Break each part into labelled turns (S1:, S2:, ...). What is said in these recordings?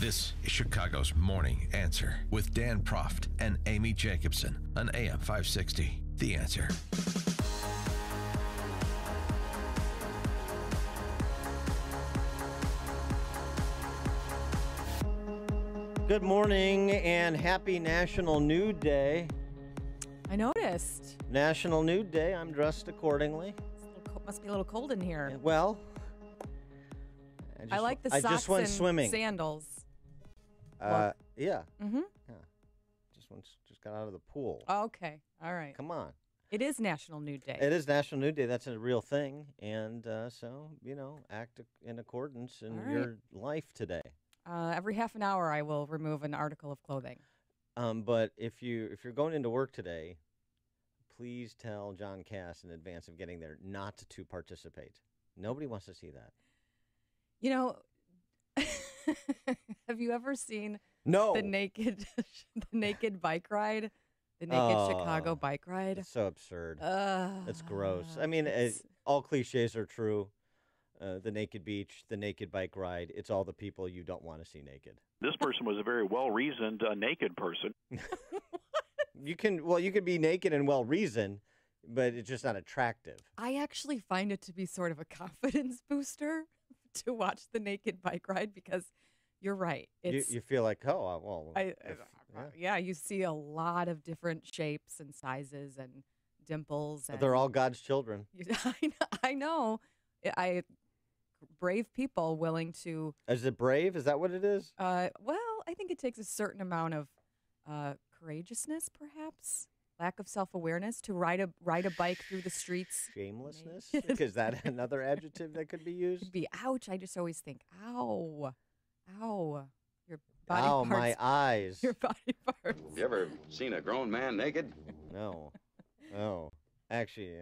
S1: This is Chicago's Morning Answer with Dan Proft and Amy Jacobson on AM 560. The Answer.
S2: Good morning and happy National Nude Day.
S3: I noticed.
S2: National Nude Day. I'm dressed accordingly.
S3: Must be a little cold in here.
S2: Well,
S3: I like the
S2: I
S3: socks
S2: just went
S3: and
S2: swimming.
S3: sandals.
S2: Yeah.
S3: Mm-hmm.
S2: Yeah. Just got out of the pool.
S3: Okay. All right.
S2: Come on.
S3: It is National Nude Day.
S2: It is National Nude Day. That's a real thing. And so, act in accordance in your life today.
S3: Every half an hour, I will remove an article of clothing.
S2: But if you're going into work today, please tell John Cass in advance of getting there not to participate. Nobody wants to see that.
S3: You know, have you ever seen the naked bike ride? The naked Chicago bike ride?
S2: It's so absurd. It's gross. I mean, all cliches are true. The naked beach, the naked bike ride. It's all the people you don't want to see naked.
S4: This person was a very well-reasoned naked person.
S2: You can be naked and well-reasoned, but it's just not attractive.
S3: I actually find it to be sort of a confidence booster to watch the naked bike ride because you're right.
S2: You feel like,
S3: you see a lot of different shapes and sizes and dimples. And
S2: they're all God's children.
S3: I know. Brave people willing to.
S2: Is it brave? Is that what it is?
S3: Well, I think it takes a certain amount of courageousness, perhaps lack of self-awareness to ride a bike through the streets.
S2: Shamelessness? Is that another adjective that could be used?
S3: It'd be ouch. I just always think, ow, your body
S2: ow,
S3: parts.
S2: my eyes.
S3: Your body parts.
S5: Have you ever seen a grown man naked?
S2: No. Actually,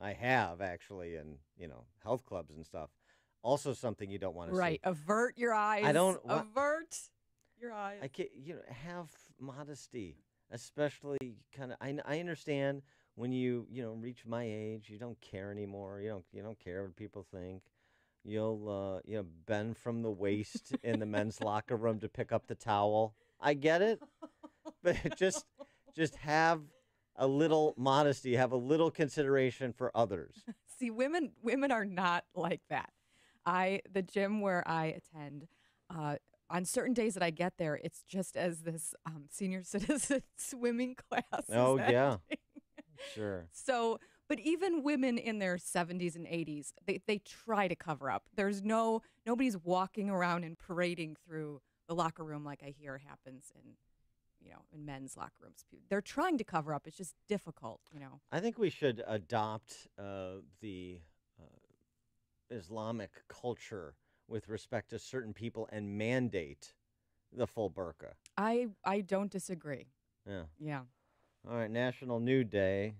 S2: I have actually in, health clubs and stuff. Also something you don't want to see.
S3: Right. Avert your eyes. Avert your eyes.
S2: I can't, have modesty, especially kind of, I understand when you reach my age, you don't care anymore. You don't care what people think. You'll, bend from the waist in the men's locker room to pick up the towel. I get it. But just have a little modesty, have a little consideration for others.
S3: See, women are not like that. The gym where I attend, on certain days that I get there, it's just as this senior citizen swimming class.
S2: Oh, yeah. Sure.
S3: So, but even women in their 70s and 80s, they try to cover up. Nobody's walking around and parading through the locker room like I hear happens in men's locker rooms. They're trying to cover up. It's just difficult,
S2: I think we should adopt the Islamic culture with respect to certain people and mandate the full burqa.
S3: I don't disagree.
S2: Yeah.
S3: Yeah.
S2: All right, National Nude Day.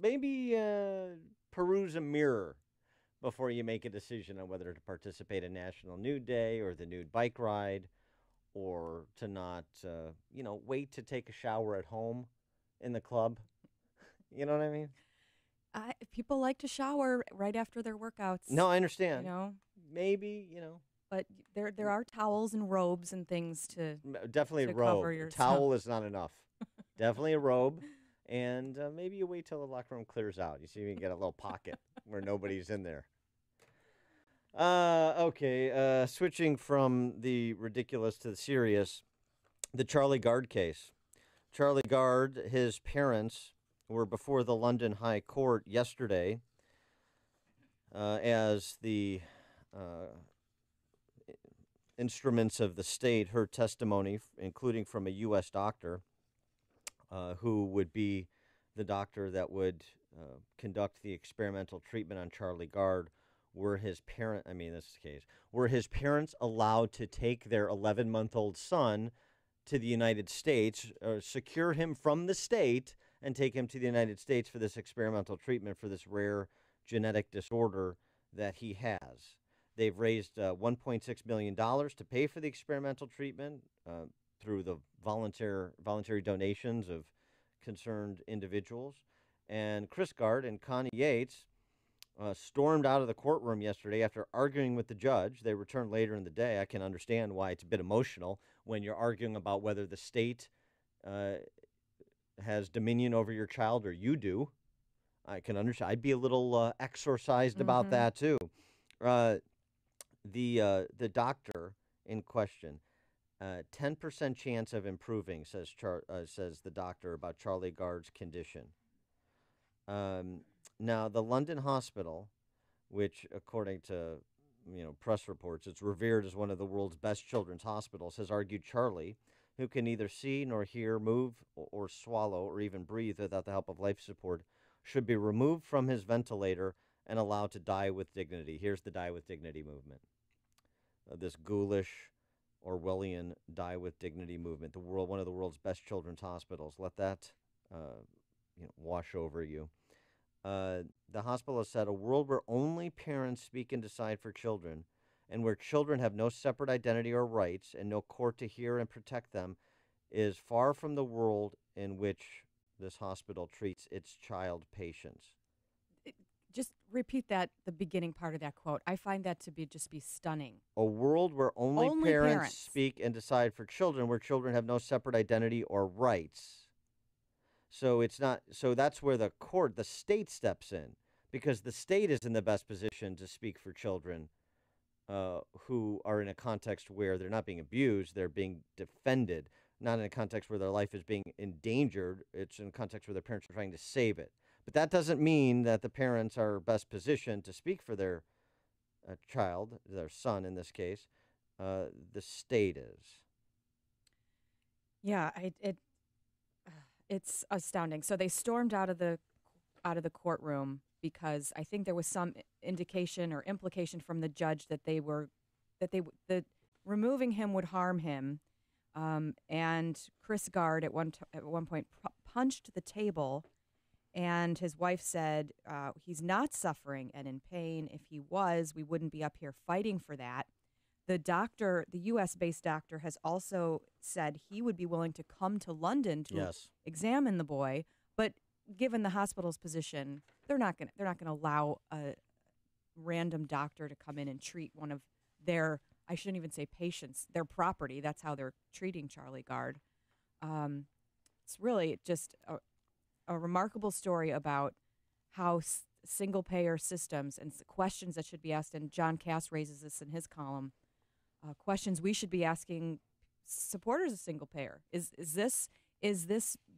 S2: Maybe peruse a mirror before you make a decision on whether to participate in National Nude Day or the nude bike ride, or to not, wait to take a shower at home in the club. You know what I mean?
S3: People like to shower right after their workouts.
S2: No, I understand. Maybe,
S3: But there are towels and robes and things to
S2: definitely a robe.
S3: Cover yourself.
S2: Towel is not enough. Definitely a robe. And maybe you wait till the locker room clears out. You see, you can get a little pocket where nobody's in there. Okay, switching from the ridiculous to the serious, the Charlie Gard case. Charlie Gard, his parents were before the London High Court yesterday as the instruments of the state heard testimony, including from a U.S. doctor who would be the doctor that would conduct the experimental treatment on Charlie Gard. Were his parents allowed to take their 11-month-old son to the United States, secure him from the state, and take him to the United States for this experimental treatment for this rare genetic disorder that he has? They've raised $1.6 million to pay for the experimental treatment through the voluntary donations of concerned individuals. And Chris Gard and Connie Yates stormed out of the courtroom yesterday after arguing with the judge. They returned later in the day. I can understand why it's a bit emotional when you're arguing about whether the state has dominion over your child or you do. I can understand. I'd be a little exorcised about that too. The doctor in question, 10% chance of improving, says the doctor about Charlie Gard's condition. Now, the London hospital, which, according to press reports, it's revered as one of the world's best children's hospitals, has argued Charlie, who can neither see nor hear, move or swallow or even breathe without the help of life support, should be removed from his ventilator and allowed to die with dignity. Here's the die with dignity movement. This ghoulish Orwellian die with dignity movement. One of the world's best children's hospitals. Let that wash over you. The hospital has said a world where only parents speak and decide for children, and where children have no separate identity or rights and no court to hear and protect them, is far from the world in which this hospital treats its child patients.
S3: Just repeat the beginning part of that quote. I find that to be stunning.
S2: A world where only parents speak and decide for children, where children have no separate identity or rights. So it's not. So that's where the state steps in, because the state is in the best position to speak for children who are in a context where they're not being abused, they're being defended, not in a context where their life is being endangered. It's in a context where their parents are trying to save it. But that doesn't mean that the parents are best positioned to speak for their child, their son in this case. The state is.
S3: Yeah, it's astounding. So they stormed out of the courtroom because I think there was some indication or implication from the judge that that removing him would harm him. And Chris Gard at one point punched the table, and his wife said he's not suffering and in pain. If he was, we wouldn't be up here fighting for that. The doctor, the U.S.-based doctor, has also said he would be willing to come to London to examine the boy, but given the hospital's position, they're not going to allow a random doctor to come in and treat one of their, I shouldn't even say patients, their property. That's how they're treating Charlie Gard. It's really just a remarkable story about how single-payer systems and questions that should be asked, and John Cass raises this in his column, questions we should be asking supporters of single-payer. Is this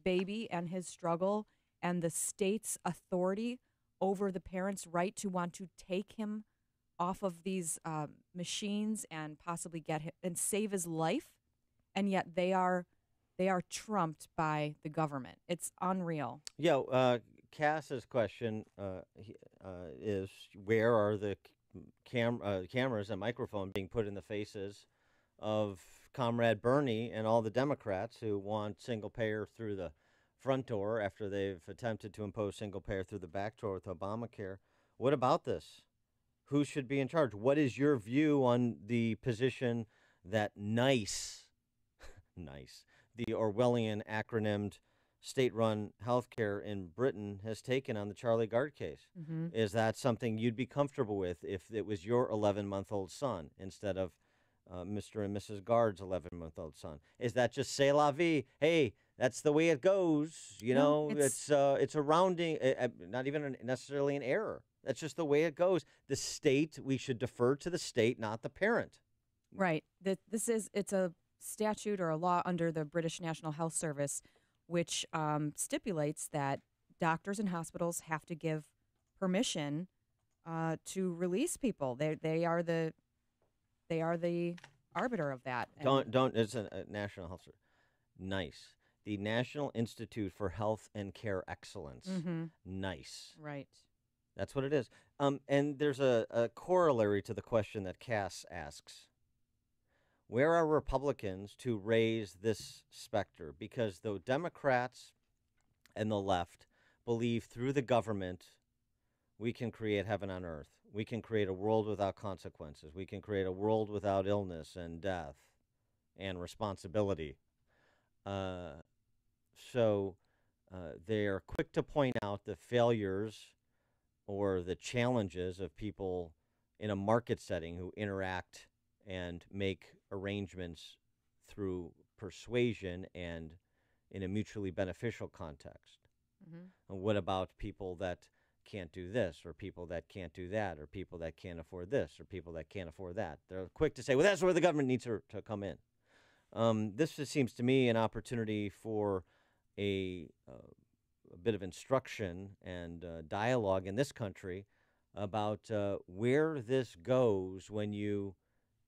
S3: baby and his struggle and the state's authority over the parent's right to want to take him off of these machines and possibly get him and save his life, and yet they are trumped by the government. It's unreal.
S2: Yeah, Cass's question is, where are the cameras and microphone being put in the faces of Comrade Bernie and all the Democrats who want single payer through the front door after they've attempted to impose single payer through the back door with Obamacare? What about this? Who should be in charge? What is your view on the position that NICE, the Orwellian acronymed state-run healthcare in Britain, has taken on the Charlie Gard case?
S3: Mm-hmm.
S2: Is that something you'd be comfortable with if it was your 11-month-old son instead of Mr. and Mrs. Gard's 11-month-old son? Is that just c'est la vie? Hey, that's the way it goes. It's a rounding, not even necessarily an error. That's just the way it goes. The state, we should defer to the state, not the parent.
S3: Right. It's a statute or a law under the British National Health Service, which stipulates that doctors and hospitals have to give permission to release people. They are the arbiter of that.
S2: Don't. It's a national health service. NICE, the National Institute for Health and Care Excellence.
S3: Mm-hmm.
S2: NICE.
S3: Right.
S2: That's what it is. And there's a corollary to the question that Cass asks. Where are Republicans to raise this specter? Because the Democrats and the left believe through the government we can create heaven on earth. We can create a world without consequences. We can create a world without illness and death and responsibility. So they are quick to point out the failures or the challenges of people in a market setting who interact and make arrangements through persuasion and in a mutually beneficial context? And what about people that can't do this, or people that can't do that, or people that can't afford this, or people that can't afford that? They're quick to say, well, that's where the government needs to come in. This just seems to me an opportunity for a bit of instruction and dialogue in this country about where this goes when you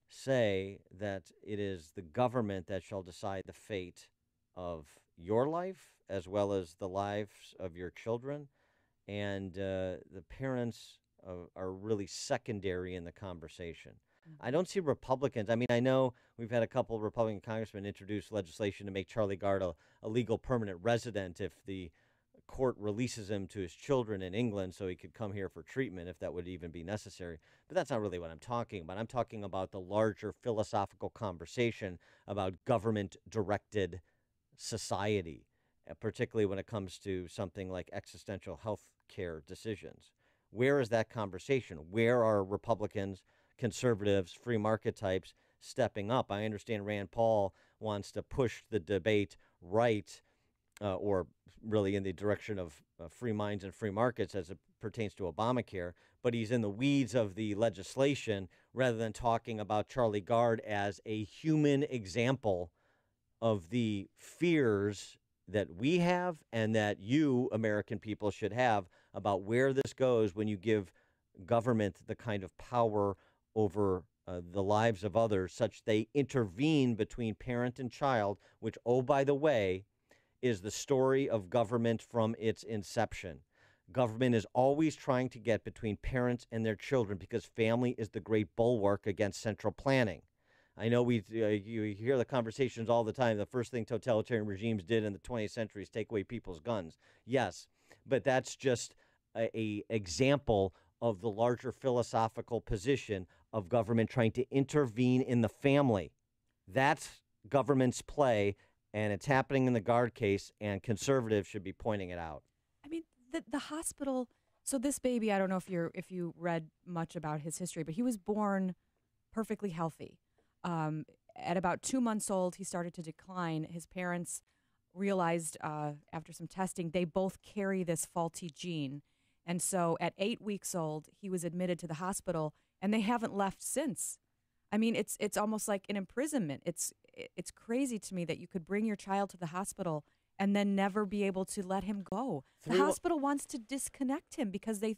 S2: say that it is the government that shall decide the fate of your life as well as the lives of your children, and the parents are really secondary in the conversation. I don't see Republicans. I mean, I know we've had a couple of Republican congressmen introduce legislation to make Charlie Gard a legal permanent resident if the court releases him to his children in England so he could come here for treatment, if that would even be necessary. But that's not really what I'm talking about. I'm talking about the larger philosophical conversation about government-directed society, particularly when it comes to something like existential health care decisions. Where is that conversation? Where are Republicans, conservatives, free market types stepping up? I understand Rand Paul wants to push the debate right, or really in the direction of free minds and free markets as it pertains to Obamacare, but he's in the weeds of the legislation rather than talking about Charlie Gard as a human example of the fears that we have and that you, American people, should have about where this goes when you give government the kind of power over the lives of others such they intervene between parent and child, which, oh, by the way, is the story of government from its inception. Government is always trying to get between parents and their children because family is the great bulwark against central planning. I know you hear the conversations all the time. The first thing totalitarian regimes did in the 20th century is take away people's guns. Yes, but that's just a example of the larger philosophical position of government trying to intervene in the family. That's government's play, and it's happening in the Gard case, and conservatives should be pointing it out.
S3: I mean, the hospital. So this baby, I don't know if you read much about his history, but he was born perfectly healthy. At about 2 months old, he started to decline. His parents realized after some testing they both carry this faulty gene, and so at 8 weeks old, he was admitted to the hospital, and they haven't left since. I mean, it's almost like an imprisonment. It's crazy to me that you could bring your child to the hospital and then never be able to let him go. The hospital wants to disconnect him because they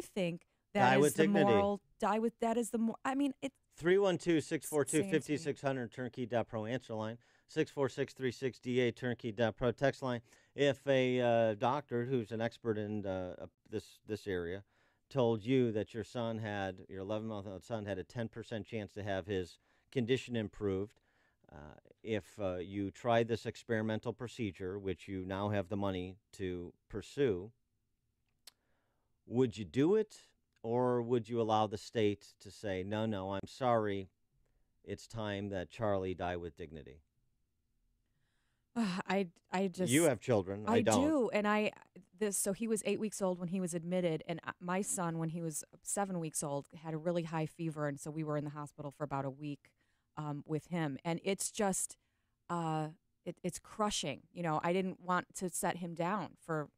S3: think that is the moral. Die with that is the more. I mean, it's
S2: 312-642-5600 turnkey.pro answer line, 64636DA turnkey.pro text line. If a doctor who's an expert in this area told you that your 11-month-old son had a 10% chance to have his condition improved, if you tried this experimental procedure, which you now have the money to pursue, would you do it? Or would you allow the state to say, no, I'm sorry, it's time that Charlie die with dignity?
S3: I just...
S2: You have children. I don't.
S3: I do, and so he was 8 weeks old when he was admitted, and my son, when he was 7 weeks old, had a really high fever, and so we were in the hospital for about a week with him, and it's just, it's crushing. You know, I didn't want to set him down for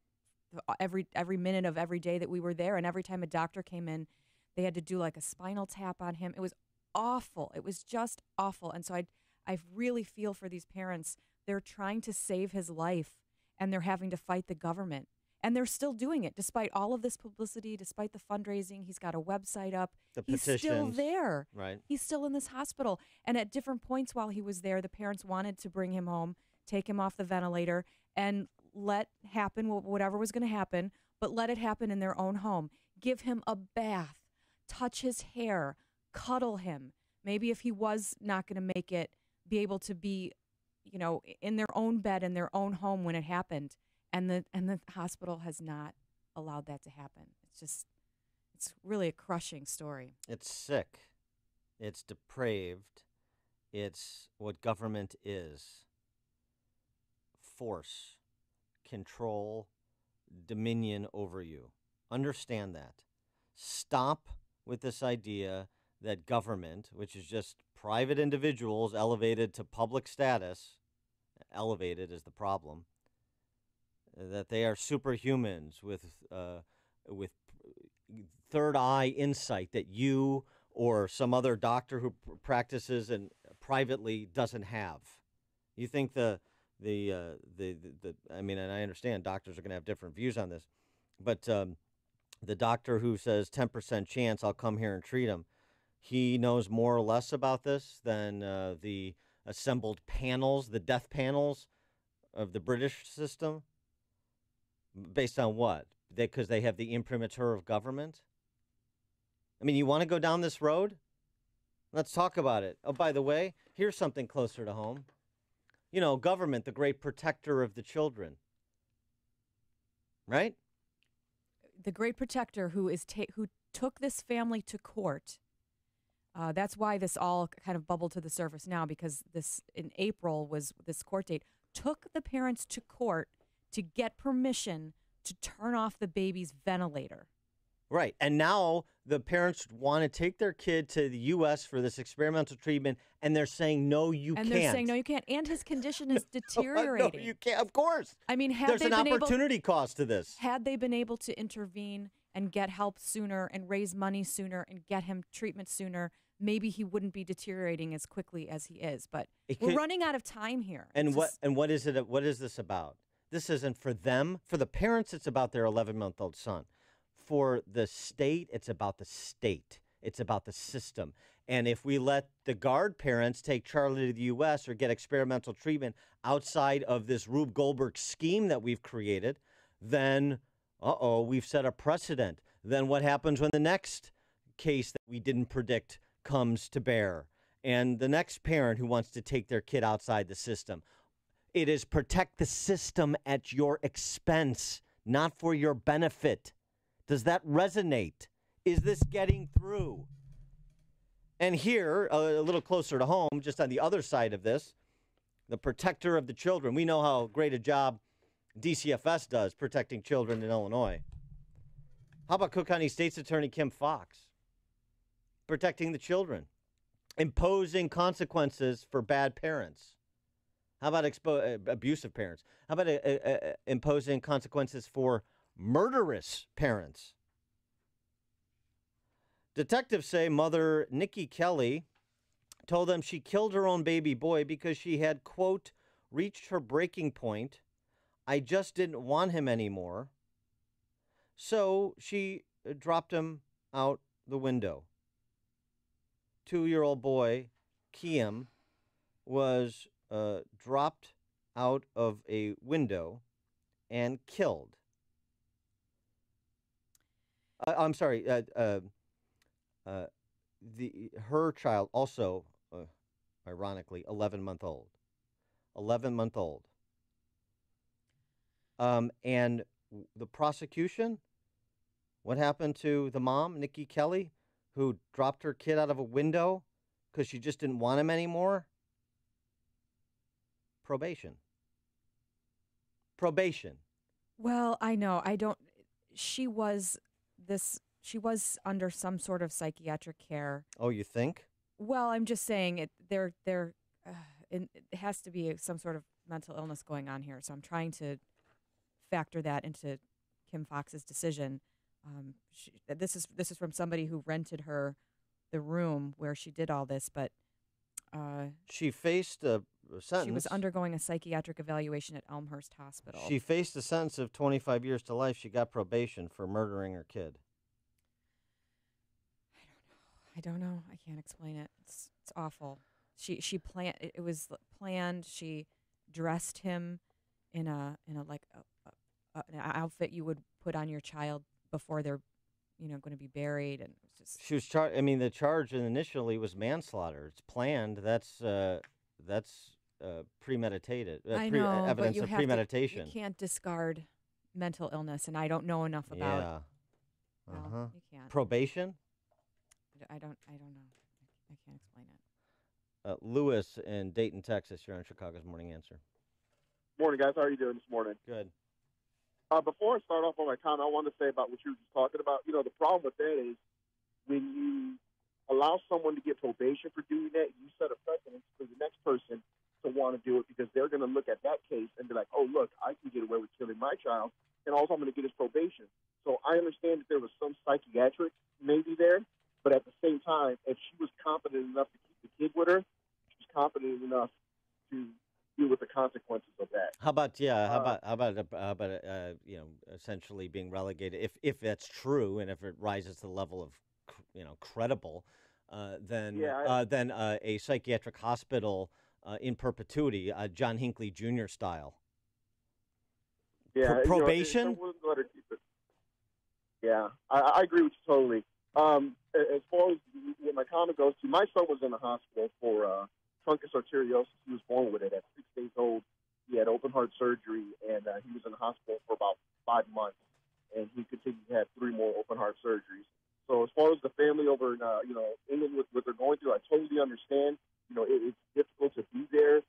S3: every minute of every day that we were there, and every time a doctor came in, they had to do like a spinal tap on him. It was awful. It was just awful, and so I really feel for these parents. They're trying to save his life, and they're having to fight the government. And they're still doing it, despite all of this publicity, despite the fundraising. He's got a website up. He's still there.
S2: Right.
S3: He's still in this hospital. And at different points while he was there, the parents wanted to bring him home, take him off the ventilator, and let happen whatever was going to happen, but let it happen in their own home. Give him a bath, touch his hair, cuddle him. Maybe if he was not going to make it, be able to be, you know, in their own bed, in their own home when it happened. And the hospital has not allowed that to happen. It's really a crushing story.
S2: It's sick. It's depraved. It's what government is. Force, control, dominion over you. Understand that. Stop with this idea that government, which is just private individuals elevated to public status, elevated is the problem, that they are superhumans with third eye insight that you or some other doctor who practices and privately doesn't have. You think I mean, and I understand doctors are going to have different views on this, but the doctor who says 10% chance I'll come here and treat him, he knows more or less about this than the assembled panels, the death panels of the British system. Based on what? Because they have the imprimatur of government? I mean, you want to go down this road? Let's talk about it. Oh, by the way, here's something closer to home. You know, government, the great protector of the children. Right?
S3: The great protector who took this family to court. That's why this all kind of bubbled to the surface now, because this in April was this court date. Took the parents to court to get permission to turn off the baby's ventilator.
S2: Right. And now the parents want to take their kid to the U.S. for this experimental treatment, and they're saying, no, you can't.
S3: And they're saying, no, you can't. And his condition is deteriorating.
S2: No, you can't. Of course.
S3: I mean,
S2: there's an opportunity cost to this.
S3: Had they been able to intervene and get help sooner and raise money sooner and get him treatment sooner, maybe he wouldn't be deteriorating as quickly as he is. But we're running out of time here.
S2: And what is it? What is this about? This isn't for them. For the parents, it's about their 11-month-old son. For the state, it's about the state. It's about the system. And if we let the Gard parents take Charlie to the U.S. or get experimental treatment outside of this Rube Goldberg scheme that we've created, then, we've set a precedent. Then what happens when the next case that we didn't predict comes to bear? And the next parent who wants to take their kid outside the system? It is protect the system at your expense, not for your benefit. Does that resonate? Is this getting through? And here, a little closer to home, just on the other side of this, the protector of the children. We know how great a job DCFS does protecting children in Illinois. How about Cook County State's Attorney Kim Foxx? Protecting the children. Imposing consequences for bad parents. How about abusive parents? How about imposing consequences for murderous parents? Detectives say mother Nikki Kelly told them she killed her own baby boy because she had, quote, reached her breaking point. I just didn't want him anymore. So she dropped him out the window. 2-year-old boy, Kiem, was dropped out of a window and killed. I'm sorry. Her child also, ironically, 11-month-old. 11-month-old. And the prosecution, what happened to the mom, Nikki Kelly, who dropped her kid out of a window because she just didn't want him anymore? Probation.
S3: Well, I know. She was under some sort of psychiatric care.
S2: Oh, you think?
S3: Well, I'm just saying it has to be some sort of mental illness going on here. So I'm trying to factor that into Kim Foxx's decision. This is from somebody who rented her the room where she did all this, but
S2: she faced a sentence.
S3: She was undergoing a psychiatric evaluation at Elmhurst Hospital.
S2: She faced a sentence of 25 years to life. She got probation for murdering her kid.
S3: I don't know. I can't explain it. It's awful. She planned. It was planned. She dressed him in an outfit you would put on your child before they're, going to be buried, and it was just.
S2: She was charged. I mean, the charge initially was manslaughter. It's planned. That's premeditated.
S3: I know,
S2: evidence of premeditation.
S3: You can't discard mental illness, and I don't know enough about.
S2: Yeah.
S3: Well, you can't.
S2: Probation.
S3: I don't know. I can't explain it.
S2: Lewis in Dayton, Texas. You're on Chicago's Morning Answer.
S6: Morning, guys. How are you doing this morning?
S2: Good.
S6: Before I start off on my comment, I want to say about what you were just talking about. You know, the problem with that is when you allow someone to get probation for doing that, you set a precedent for the next person to want to do it because they're going to look at that case and be like, oh, look, I can get away with killing my child, and also I'm going to get his probation. So I understand that there was some psychiatric maybe there, but at the same time, if she was competent enough to keep the kid with her, she was competent enough to deal with the consequences of that.
S2: How about essentially being relegated if that's true and if it rises to the level of credible, then a psychiatric hospital in perpetuity, John Hinckley Jr. style.
S6: Yeah,
S2: probation.
S6: Let her keep it. Yeah, I agree with you totally. As far as what my comment goes to, my son was in the hospital for truncus arteriosus. He was born with it at 6 days old. He had open heart surgery, and he was in the hospital for about 5 months, and he continued to have 3 more open heart surgeries. So as far as the family over in England, what they're going through, I totally understand. It's difficult to be there.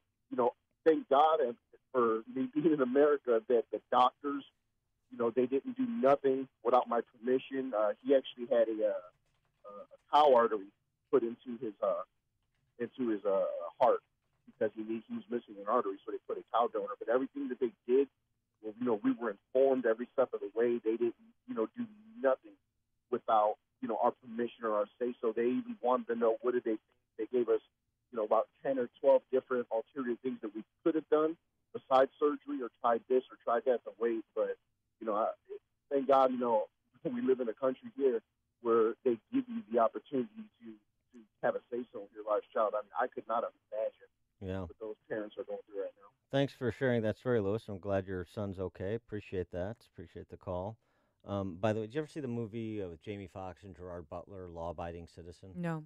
S6: Thank God for me being in America that the doctors, they didn't do nothing without my permission. He actually had a cow artery put into his heart because he was missing an artery, so they put a cow donor. But everything that they did, we were informed every step of the way. They didn't, do nothing without, our permission or our say. So they even wanted to know what did they think. They gave us, about 10 or 12 different ulterior things that we could have done besides surgery or tried this or tried that to wait. But, thank God, we live in a country here where they give you the opportunity to have a say-so in your life's child. I mean, I could not imagine what those parents are going through right now.
S2: Thanks for sharing that story, Lewis. I'm glad your son's okay. Appreciate that. Appreciate the call. By the way, did you ever see the movie with Jamie Foxx and Gerard Butler, Law Abiding Citizen?
S3: No.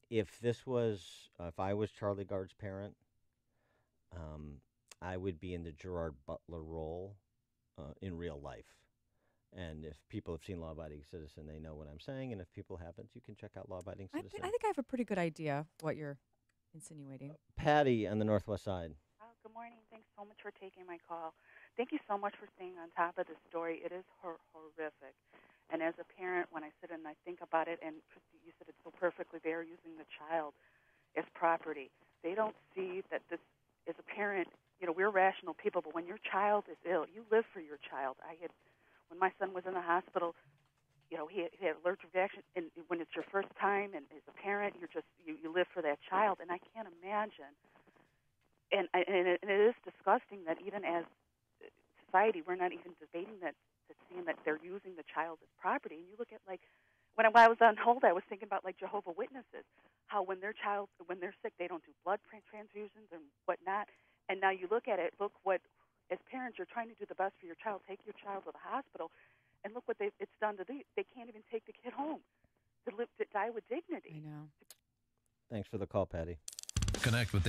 S2: If I was Charlie Gard's parent, I would be in the Gerard Butler role in real life. And if people have seen Law Abiding Citizen, they know what I'm saying. And if people haven't, you can check out Law Abiding Citizen.
S3: I think I have a pretty good idea what you're insinuating.
S2: Patty on the Northwest Side.
S7: Good morning. Thanks so much for taking my call. Thank you so much for staying on top of the story. It is horrific. And as a parent, when I sit and I think about it, and Christy, you said it so perfectly, they are using the child as property. They don't see that this, as a parent, we're rational people, but when your child is ill, you live for your child. When my son was in the hospital, he had allergic reaction, and when it's your first time, and as a parent, you live for that child, and I can't imagine. And it is disgusting that even as society, we're not even debating that, seeing that they're using the child as property. And you look at, like, when I was on hold, I was thinking about, like, Jehovah's Witnesses, how when they're sick, they don't do blood transfusions and whatnot. And now you look at it, as parents, you're trying to do the best for your child. Take your child to the hospital, and look what it's done to them. They can't even take the kid home to die with dignity.
S3: I know.
S2: Thanks for the call, Patty.
S1: Connect with Dan